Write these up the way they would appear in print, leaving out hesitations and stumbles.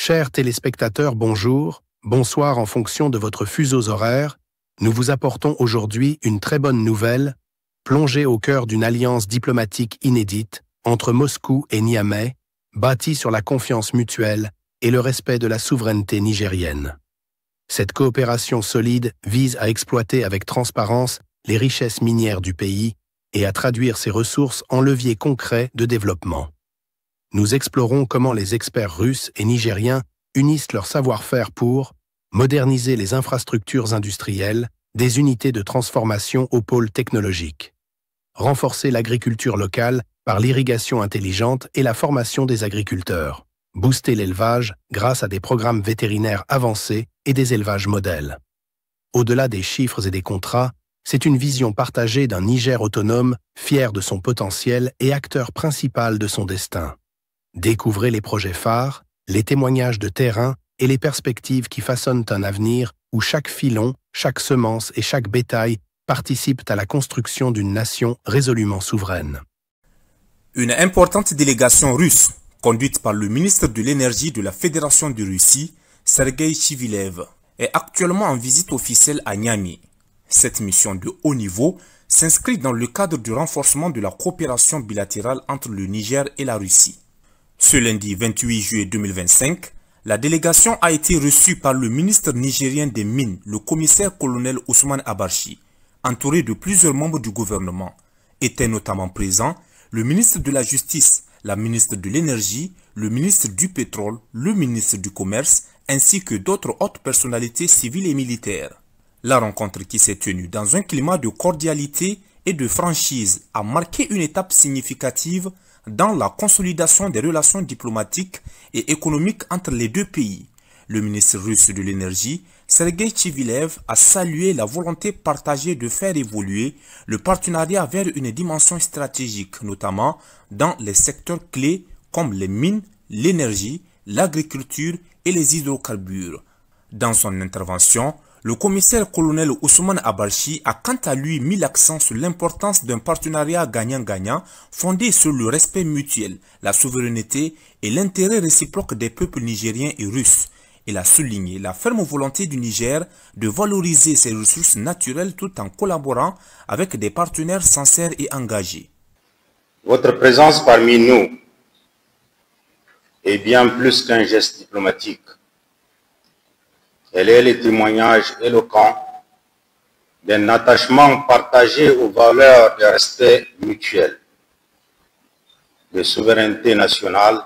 Chers téléspectateurs, bonjour, bonsoir en fonction de votre fuseaux horaires. Nous vous apportons aujourd'hui une très bonne nouvelle, plongée au cœur d'une alliance diplomatique inédite entre Moscou et Niamey, bâtie sur la confiance mutuelle et le respect de la souveraineté nigérienne. Cette coopération solide vise à exploiter avec transparence les richesses minières du pays et à traduire ses ressources en leviers concrets de développement. Nous explorons comment les experts russes et nigériens unissent leur savoir-faire pour moderniser les infrastructures industrielles, des unités de transformation au pôle technologique, renforcer l'agriculture locale par l'irrigation intelligente et la formation des agriculteurs, booster l'élevage grâce à des programmes vétérinaires avancés et des élevages modèles. Au-delà des chiffres et des contrats, c'est une vision partagée d'un Niger autonome, fier de son potentiel et acteur principal de son destin. Découvrez les projets phares, les témoignages de terrain et les perspectives qui façonnent un avenir où chaque filon, chaque semence et chaque bétail participent à la construction d'une nation résolument souveraine. Une importante délégation russe, conduite par le ministre de l'Énergie de la Fédération de Russie, Sergueï Chivilev, est actuellement en visite officielle à Niamey. Cette mission de haut niveau s'inscrit dans le cadre du renforcement de la coopération bilatérale entre le Niger et la Russie. Ce lundi 28 juillet 2025, la délégation a été reçue par le ministre nigérien des Mines, le commissaire-colonel Ousmane Abarchi, entouré de plusieurs membres du gouvernement. Étaient notamment présents le ministre de la Justice, la ministre de l'Énergie, le ministre du Pétrole, le ministre du Commerce, ainsi que d'autres hautes personnalités civiles et militaires. La rencontre qui s'est tenue dans un climat de cordialité et de franchise a marqué une étape significative dans la consolidation des relations diplomatiques et économiques entre les deux pays. Le ministre russe de l'Énergie, Sergueï Chivilev, a salué la volonté partagée de faire évoluer le partenariat vers une dimension stratégique, notamment dans les secteurs clés comme les mines, l'énergie, l'agriculture et les hydrocarbures. Dans son intervention, le commissaire-colonel Ousmane Abarchi a quant à lui mis l'accent sur l'importance d'un partenariat gagnant-gagnant fondé sur le respect mutuel, la souveraineté et l'intérêt réciproque des peuples nigériens et russes. Il a souligné la ferme volonté du Niger de valoriser ses ressources naturelles tout en collaborant avec des partenaires sincères et engagés. Votre présence parmi nous est bien plus qu'un geste diplomatique. Elle est le témoignage éloquent d'un attachement partagé aux valeurs de respect mutuel, de souveraineté nationale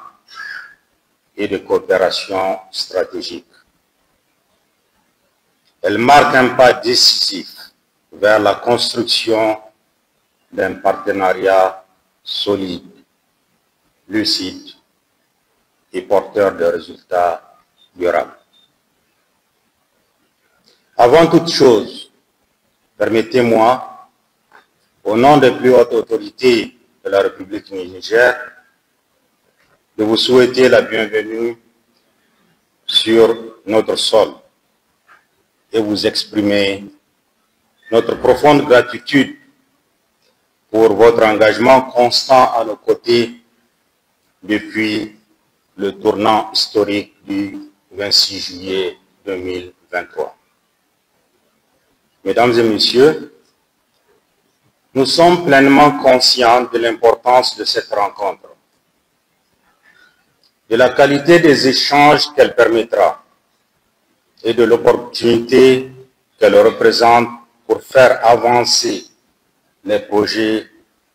et de coopération stratégique. Elle marque un pas décisif vers la construction d'un partenariat solide, lucide et porteur de résultats durables. Avant toute chose, permettez-moi, au nom des plus hautes autorités de la République du Niger, de vous souhaiter la bienvenue sur notre sol et vous exprimer notre profonde gratitude pour votre engagement constant à nos côtés depuis le tournant historique du 26 juillet 2023. Mesdames et messieurs, nous sommes pleinement conscients de l'importance de cette rencontre, de la qualité des échanges qu'elle permettra et de l'opportunité qu'elle représente pour faire avancer les projets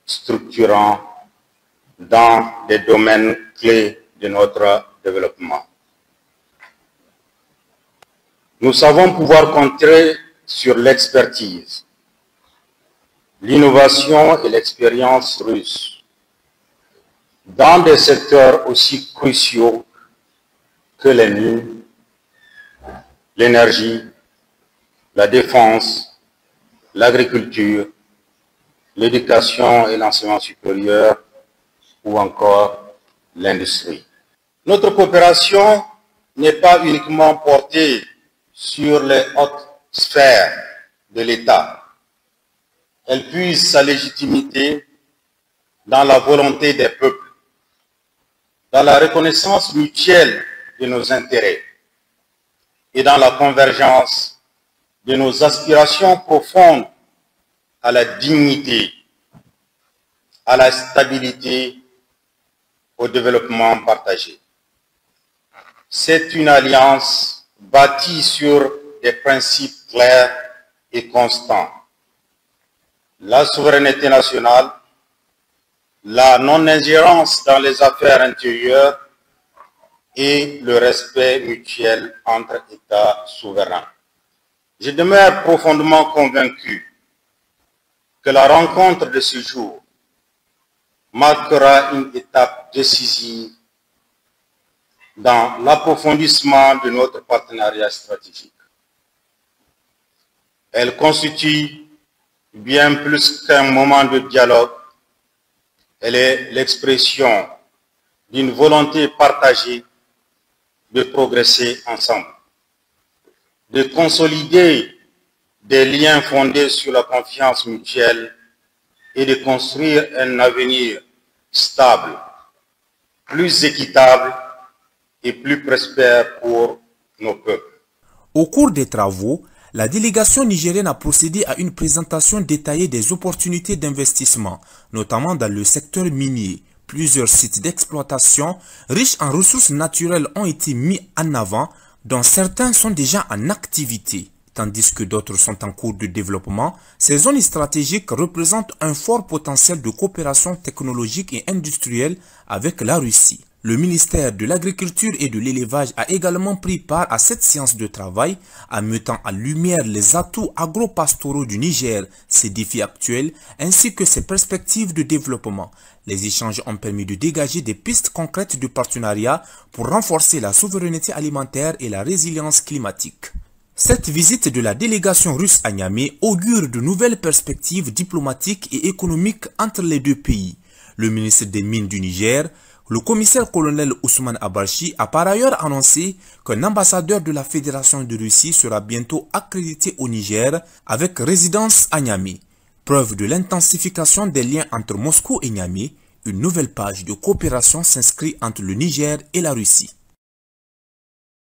structurants dans des domaines clés de notre développement. Nous savons pouvoir compter sur l'expertise, l'innovation et l'expérience russe dans des secteurs aussi cruciaux que les mines, l'énergie, la défense, l'agriculture, l'éducation et l'enseignement supérieur ou encore l'industrie. Notre coopération n'est pas uniquement portée sur les hautes sphères de l'État. Elle puise sa légitimité dans la volonté des peuples, dans la reconnaissance mutuelle de nos intérêts et dans la convergence de nos aspirations profondes à la dignité, à la stabilité, au développement partagé. C'est une alliance bâtie sur des principes clairs et constants. La souveraineté nationale, la non-ingérence dans les affaires intérieures et le respect mutuel entre États souverains. Je demeure profondément convaincu que la rencontre de ce jour marquera une étape décisive dans l'approfondissement de notre partenariat stratégique. Elle constitue bien plus qu'un moment de dialogue. Elle est l'expression d'une volonté partagée de progresser ensemble, de consolider des liens fondés sur la confiance mutuelle et de construire un avenir stable, plus équitable et plus prospère pour nos peuples. Au cours des travaux, la délégation nigérienne a procédé à une présentation détaillée des opportunités d'investissement, notamment dans le secteur minier. Plusieurs sites d'exploitation riches en ressources naturelles ont été mis en avant, dont certains sont déjà en activité, tandis que d'autres sont en cours de développement. Ces zones stratégiques représentent un fort potentiel de coopération technologique et industrielle avec la Russie. Le ministère de l'Agriculture et de l'Élevage a également pris part à cette séance de travail en mettant en lumière les atouts agro-pastoraux du Niger, ses défis actuels ainsi que ses perspectives de développement. Les échanges ont permis de dégager des pistes concrètes de partenariat pour renforcer la souveraineté alimentaire et la résilience climatique. Cette visite de la délégation russe à Niamey augure de nouvelles perspectives diplomatiques et économiques entre les deux pays. Le ministre des Mines du Niger, le commissaire-colonel Ousmane Abarchi, a par ailleurs annoncé qu'un ambassadeur de la Fédération de Russie sera bientôt accrédité au Niger avec résidence à Niamey. Preuve de l'intensification des liens entre Moscou et Niamey, une nouvelle page de coopération s'inscrit entre le Niger et la Russie.